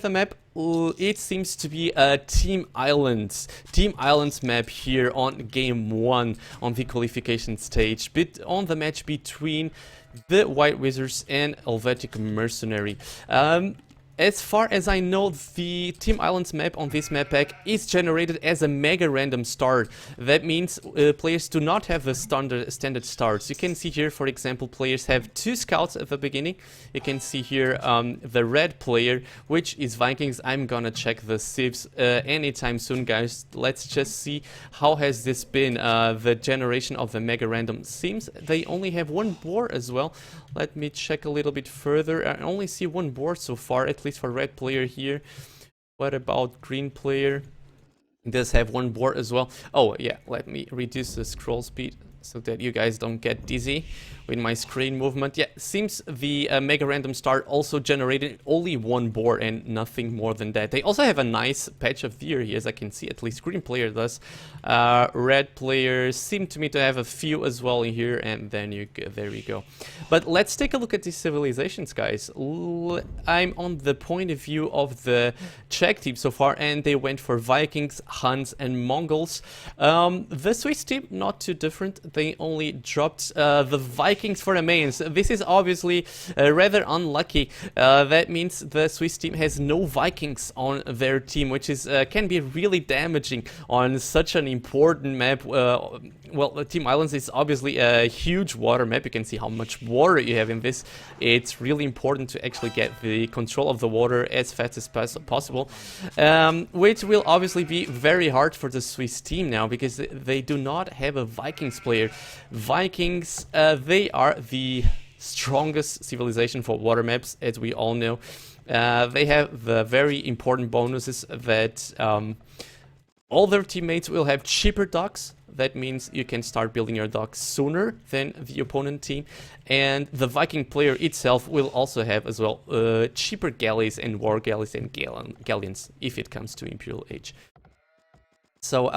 the map, it seems to be a Team Islands map here on game 1 on the qualification stage, on the match between the White Wizards and Helvetic Mercenary. As far as I know, the Team Islands map on this map pack is generated as a mega random start. That means players do not have the standard starts. You can see here, for example, players have 2 scouts at the beginning. You can see here the red player, which is Vikings. I'm gonna check the civs anytime soon, guys. Let's just see how has this been, the generation of the mega random. Seems they only have 1 board as well. Let me check a little bit further. I only see 1 board so far, at least for red player here. What about green player? Does have 1 board as well. Oh yeah, let me reduce the scroll speed so that you guys don't get dizzy with my screen movement. Yeah, seems the mega random start also generated only 1 board and nothing more than that. They also have a nice patch of deer here, as I can see. At least green player does. Red players seem to me to have a few as well in here, and then there we go. But let's take a look at these civilizations, guys. I'm on the point of view of the Czech team so far, and they went for Vikings, Huns, and Mongols. The Swiss team, not too different. They only dropped the Vikings for the mains. This is obviously rather unlucky. That means the Swiss team has no Vikings on their team, which is can be really damaging on such an important map. Well, Team Islands is obviously a huge water map. You can see how much water you have in this. It's really important to actually get the control of the water as fast as possible, which will obviously be very hard for the Swiss team now, because they do not have a Vikings player. Vikings, they are the strongest civilization for water maps, as we all know. They have the very important bonuses that all their teammates will have cheaper docks. That means you can start building your docks sooner than the opponent team. And the Viking player itself will also have as well cheaper galleys and war galleys and galleons if it comes to Imperial Age. So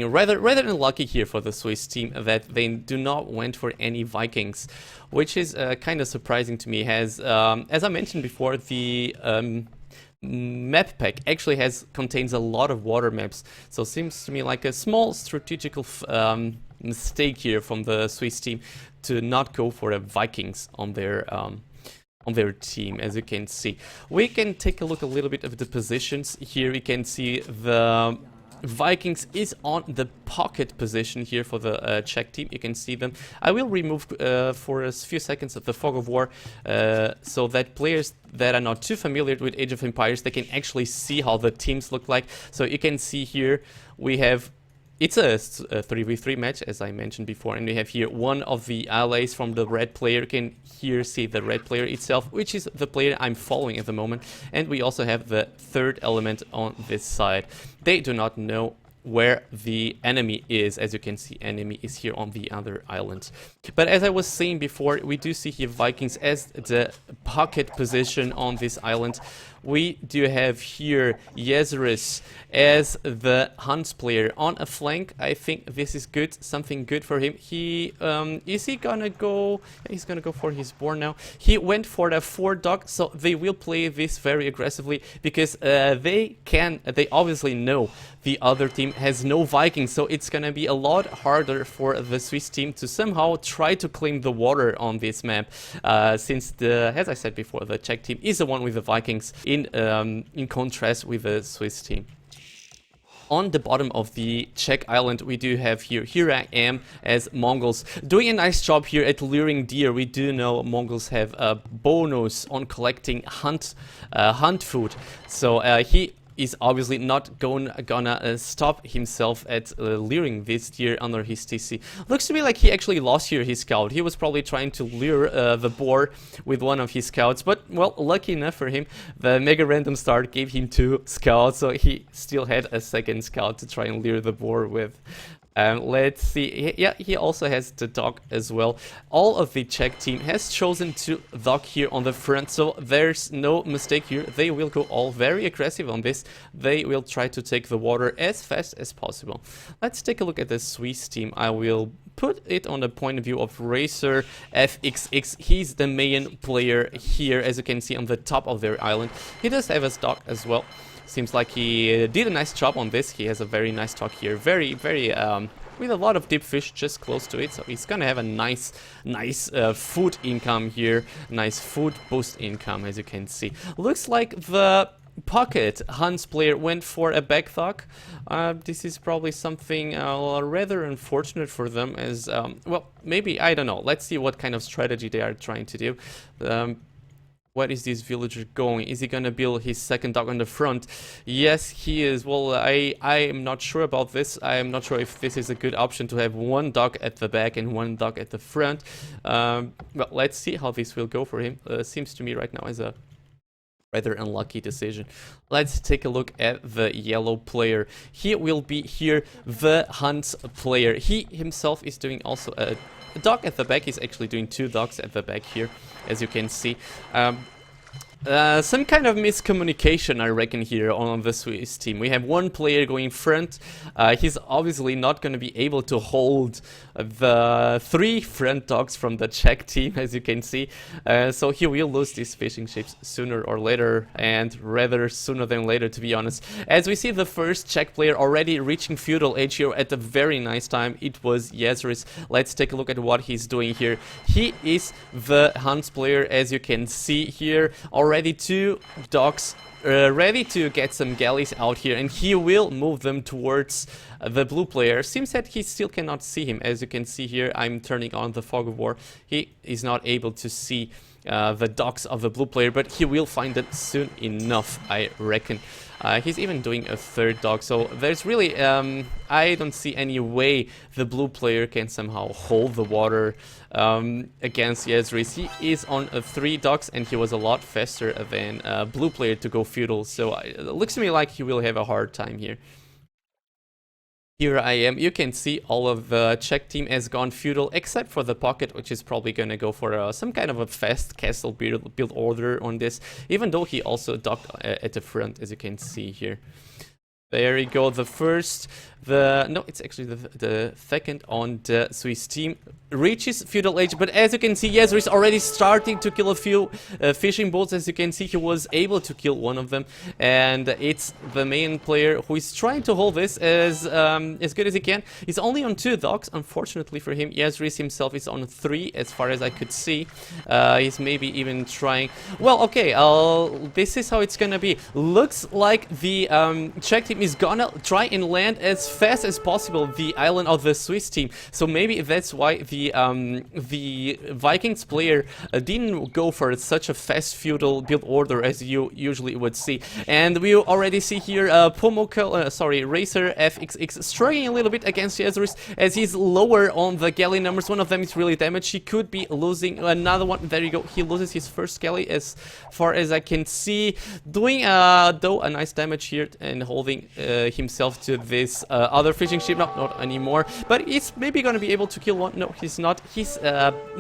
rather unlucky here for the Swiss team that they do not went for any Vikings, which is kind of surprising to me. As I mentioned before, the map pack actually contains a lot of water maps, so it seems to me like a small strategical mistake here from the Swiss team to not go for a Vikings on their team. As you can see, we can take a look a little bit of the positions here. We can see the Vikings is on the pocket position here for the Czech team. You can see them. I will remove for a few seconds of the fog of war so that players that are not too familiar with Age of Empires, they can actually see how the teams look like. So you can see here we have, it's a 3v3 match, as I mentioned before, and we have here one of the allies from the red player. You can here see the red player itself, which is the player I'm following at the moment, and we also have the 3rd element on this side. They do not know where the enemy is. As you can see, enemy is here on the other island. But as I was saying before, we do see here Vikings as the pocket position on this island. We do have here Yezeris as the Huns player on a flank. I think this is good, something good for him. He is he gonna go? He's gonna go for his board now. He went for the 4 dock, so they will play this very aggressively because they obviously know the other team has no Vikings, so it's gonna be a lot harder for the Swiss team to somehow try to claim the water on this map, since as I said before, the Czech team is the one with the Vikings in contrast with the Swiss team. On the bottom of the Czech island, we do have here I am as Mongols, doing a nice job here at luring deer. We do know Mongols have a bonus on collecting hunt food, so he is obviously not gonna stop himself at luring this deer under his TC. Looks to me like he actually lost here his scout. He was probably trying to lure the boar with one of his scouts, but well, lucky enough for him, the mega random start gave him 2 scouts, so he still had a 2nd scout to try and lure the boar with. Let's see. Yeah, he also has the dock as well. All of the Czech team has chosen to dock here on the front, so there's no mistake here. They will go all very aggressive on this. They will try to take the water as fast as possible. Let's take a look at the Swiss team. I will put it on the point of view of Racer FXX. He's the main player here, as you can see on the top of their island. He does have a stock as well. Seems like he did a nice job on this. He has a very nice stock here. Very, with a lot of deep fish just close to it. So he's gonna have a nice food income here. Nice food boost income, as you can see. Looks like the Pocket Hans player went for a backthog. This is probably something rather unfortunate for them, as well, maybe, I don't know. Let's see what kind of strategy they are trying to do. What is this villager going? Is he gonna build his second dock on the front? Yes, he is. Well, I am not sure about this. I am not sure if this is a good option to have one dock at the back and one dock at the front. Well, let's see how this will go for him. Seems to me right now as a rather unlucky decision. Let's take a look at the yellow player. He will be here the Hans player. He himself is doing also a dock at the back. He's actually doing two docks at the back here, as you can see. Some kind of miscommunication, I reckon, here on the Swiss team. We have one player going front. He's obviously not going to be able to hold the three front dogs from the Czech team, as you can see. So he will lose these fishing ships sooner or later, and rather sooner than later, to be honest. As we see the first Czech player already reaching feudal age here at a very nice time, it was Yezris. Let's take a look at what he's doing here. He is the Hans player, as you can see here. Already two docks ready to get some galleys out here, and he will move them towards the blue player. Seems that he still cannot see him. As you can see here, I'm turning on the fog of war. He is not able to see the docks of the blue player, but he will find it soon enough, I reckon. He's even doing a third dock, so there's really, I don't see any way the blue player can somehow hold the water against Yezris. He is on 3 docks, and he was a lot faster than blue player to go feudal, so it looks to me like he will have a hard time here. Here I am. You can see all of the Czech team has gone feudal, except for the Pocket, which is probably going to go for some kind of a fast castle build order on this, even though he also docked at the front, as you can see here. There you go, the first, no, it's actually the second on the Swiss team reaches feudal age, but as you can see, Yezris is already starting to kill a few fishing boats. As you can see, he was able to kill one of them, and it's the main player who is trying to hold this as good as he can. He's only on 2 docks, unfortunately for him. Yezris himself is on 3, as far as I could see. He's maybe even trying, well, okay, this is how it's gonna be. Looks like the Czech team is gonna try and land as fast as possible the island of the Swiss team, so maybe that's why the Vikings player didn't go for such a fast feudal build order as you usually would see. And we already see here Racer FXX struggling a little bit against Yezris, as he's lower on the galley numbers. One of them is really damaged. He could be losing another one. There you go. He loses his first galley, as far as I can see, doing though a nice damage here and holding himself to this other fishing ship. Not anymore, but he's maybe gonna be able to kill one. No, he's not. He's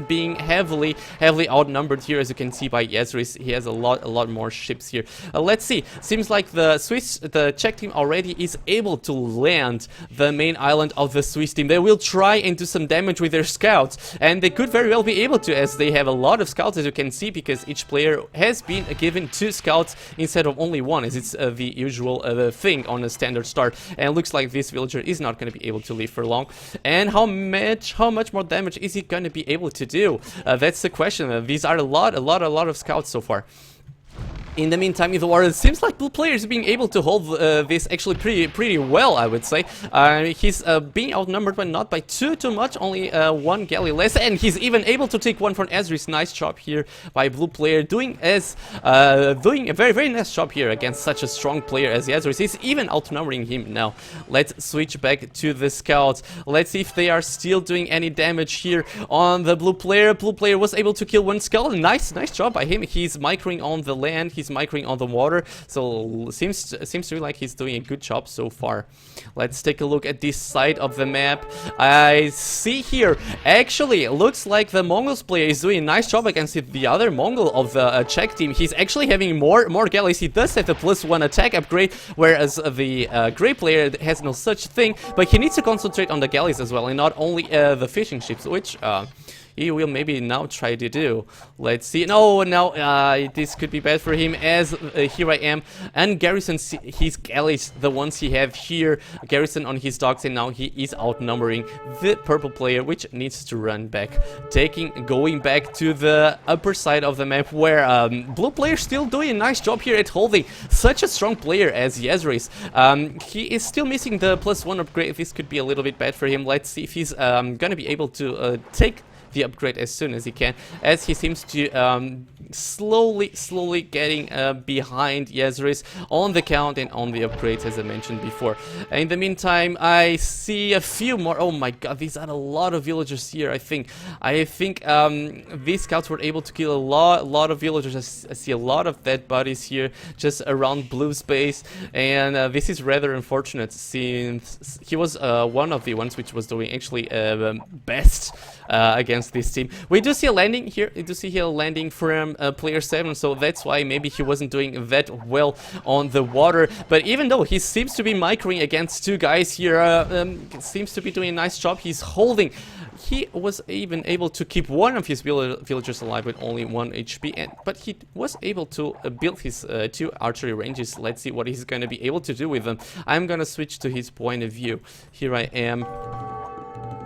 being heavily outnumbered here, as you can see, by Yezris. He has a lot more ships here. Let's see. Seems like the Czech team already is able to land the main island of the Swiss team. They will try and do some damage with their scouts, and they could very well be able to, as they have a lot of scouts, as you can see, because each player has been given 2 scouts instead of only 1, as it's the usual thing on a standard start. And it looks like this villager is not going to be able to live for long. And how much more damage is he going to be able to do? That's the question. These are a lot of scouts so far. In the meantime, in the war, it seems like blue players being able to hold this actually pretty well, I would say. He's being outnumbered, but not by too much, only 1 galley less, and he's even able to take one from Yezris. Nice job here by blue player, doing a very nice job here against such a strong player as Yezris. He's even outnumbering him now. Let's switch back to the scouts. Let's see if they are still doing any damage here on the blue player. Blue player was able to kill 1 scout. Nice job by him. He's microing on the land. He's he's microing on the water, so seems to me like he's doing a good job so far. Let's take a look at this side of the map. I see here, actually, it looks like the Mongols player is doing a nice job against the other Mongol of the Czech team. He's actually having more galleys. He does have the +1 attack upgrade, whereas the Grey player has no such thing, but he needs to concentrate on the galleys as well, and not only the fishing ships, which he will maybe now try to do. Let's see. No, this could be bad for him, as here I am, and Garrison, his galleys, the ones he have here, Garrison on his docks, and now he is outnumbering the purple player, which needs to run back, going back to the upper side of the map, where blue player still doing a nice job here at holding such a strong player as Yezris. He is still missing the +1 upgrade. This could be a little bit bad for him. Let's see if he's gonna be able to take the upgrade as soon as he can, as he seems to slowly getting behind Yezris on the count and on the upgrades, as I mentioned before. In the meantime, I see a few more. Oh my god, these are a lot of villagers here. I think these scouts were able to kill a lot of villagers. I see a lot of dead bodies here just around blue space, and this is rather unfortunate, since he was one of the ones which was doing actually best against this team. We do see a landing here. We do see here a landing from player 7, so that's why maybe he wasn't doing that well on the water. But even though he seems to be microing against two guys here, seems to be doing a nice job. He's holding. He was even able to keep one of his villagers alive with only 1 HP, but he was able to build his 2 archery ranges. Let's see what he's going to be able to do with them. I'm going to switch to his point of view. Here I am.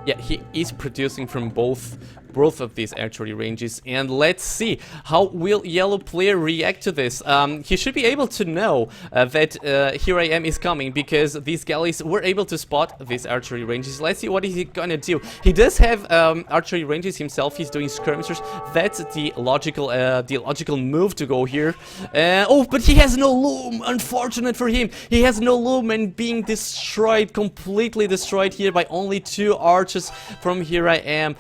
Yeah, he is producing from both of these archery ranges, and let's see how will yellow player react to this. He should be able to know that here I am is coming, because these galleys were able to spot these archery ranges. Let's see what is he gonna do. He does have archery ranges himself. He's doing skirmishers. That's the logical move to go here. Oh, but he has no loom. Unfortunate for him, he has no loom, and being destroyed, completely destroyed here by only 2 archers from here I am.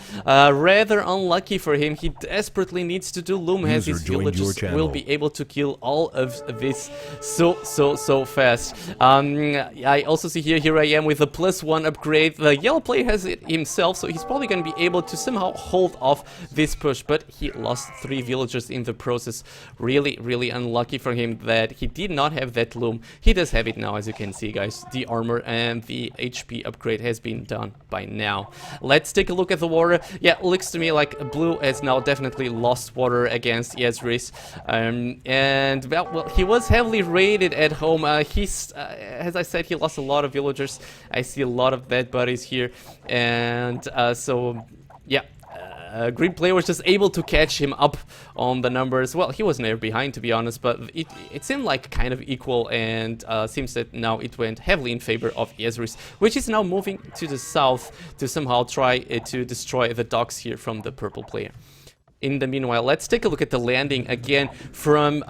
Rather unlucky for him. He desperately needs to do loom, as his villagers will be able to kill all of this so fast. I also see here I am with a +1 upgrade. The yellow player has it himself, so he's probably going to be able to somehow hold off this push, but he lost 3 villagers in the process. Really unlucky for him that he did not have that loom. He does have it now, as you can see, guys. The armor and the HP upgrade has been done by now. Let's take a look at the water. Yeah, looks to me like blue has now definitely lost water against Yezris, and well, he was heavily raided at home. As I said, he lost a lot of villagers. I see a lot of dead bodies here, and so yeah. Green player was just able to catch him up on the numbers. Well, he was never behind, to be honest, but it seemed like kind of equal, and seems that now it went heavily in favor of Yezris, which is now moving to the south to somehow try to destroy the docks here from the purple player. In the meanwhile, let's take a look at the landing again from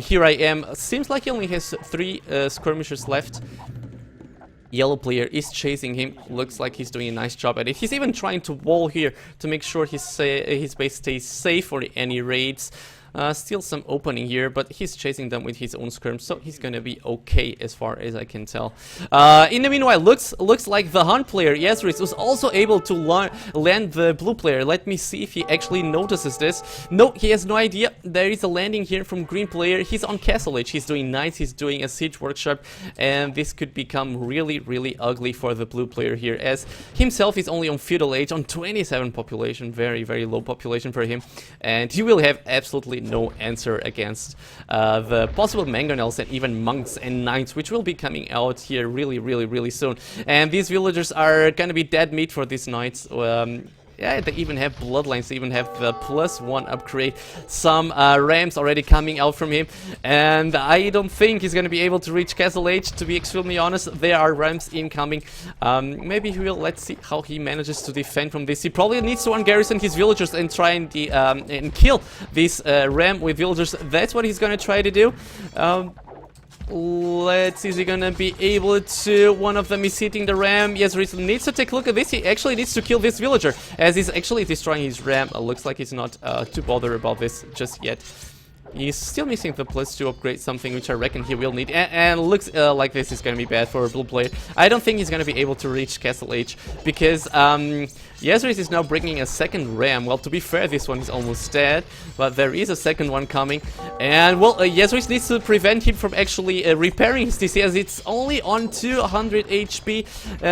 here I am. Seems like he only has 3 skirmishers left. Yellow player is chasing him. Looks like he's doing a nice job at it. He's even trying to wall here to make sure his base stays safe for any raids. Still some opening here, but he's chasing them with his own skirm, so he's gonna be okay as far as I can tell. In the meanwhile, looks like the Hunt player, Yezris, was also able to land the blue player. Let me see if he actually notices this. No, he has no idea. There is a landing here from green player. He's on Castle Age. He's doing nice. He's doing a siege workshop, and this could become really ugly for the blue player here, as himself is only on feudal age, on 27 population. Very low population for him, and he will have absolutely no answer against the possible mangonels and even monks and knights, which will be coming out here really soon. And these villagers are gonna be dead meat for these knights. Yeah, they even have bloodlines, they even have the +1 upgrade. Some rams already coming out from him, and I don't think he's gonna be able to reach Castle Age, to be extremely honest. There are rams incoming. Maybe he will. Let's see how he manages to defend from this. He probably needs to ungarrison his villagers and try and kill this ram with villagers. That's what he's gonna try to do. Let's see, is he gonna be able to? One of them is hitting the ram. Yes, he needs to take a look at this. He actually needs to kill this villager, as he's actually destroying his ram. Looks like he's not too bothered about this just yet. He's still missing the +2 upgrade, something which I reckon he will need. And looks like this is going to be bad for a blue player. I don't think he's going to be able to reach Castle H because Yazris is now bringing a second ram. Well, to be fair, this one is almost dead, but there is a second one coming. And, well, Yazris needs to prevent him from actually repairing his TC as it's only on 200 HP.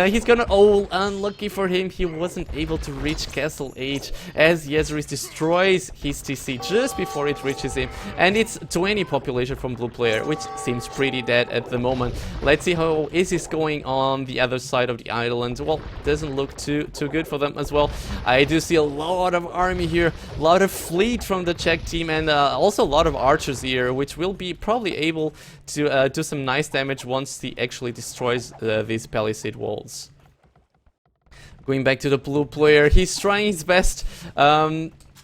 He's gonna... Oh, unlucky for him, he wasn't able to reach Castle H as Yazris destroys his TC just before it reaches him. And it's 20 population from blue player, which seems pretty dead at the moment. Let's see how is this going on the other side of the island. Well, doesn't look too good for them as well. I do see a lot of army here, a lot of fleet from the Czech team, and also a lot of archers here, which will be probably able to do some nice damage once he actually destroys these palisade walls. Going back to the blue player, he's trying his best.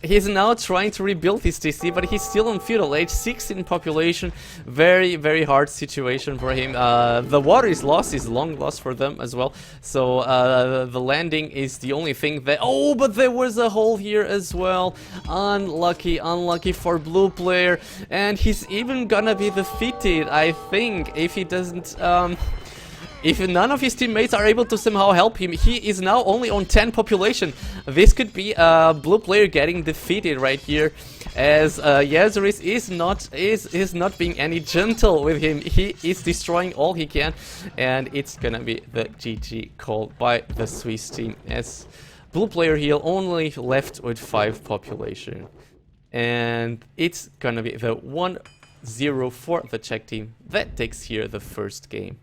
He's now trying to rebuild his TC, but he's still on feudal age, 16 population. Very, very hard situation for him. The water is lost, is long lost for them as well. So the landing is the only thing that... Oh, but there was a hole here as well. Unlucky, unlucky for blue player. And he's even gonna be defeated, I think, if he doesn't... If none of his teammates are able to somehow help him, he is now only on 10 population. This could be a blue player getting defeated right here, as Yazris is not being any gentle with him. He is destroying all he can, and it's gonna be the GG called by the Swiss team, as blue player here only left with 5 population. And it's gonna be the 1-0 for the Czech team that takes here the first game.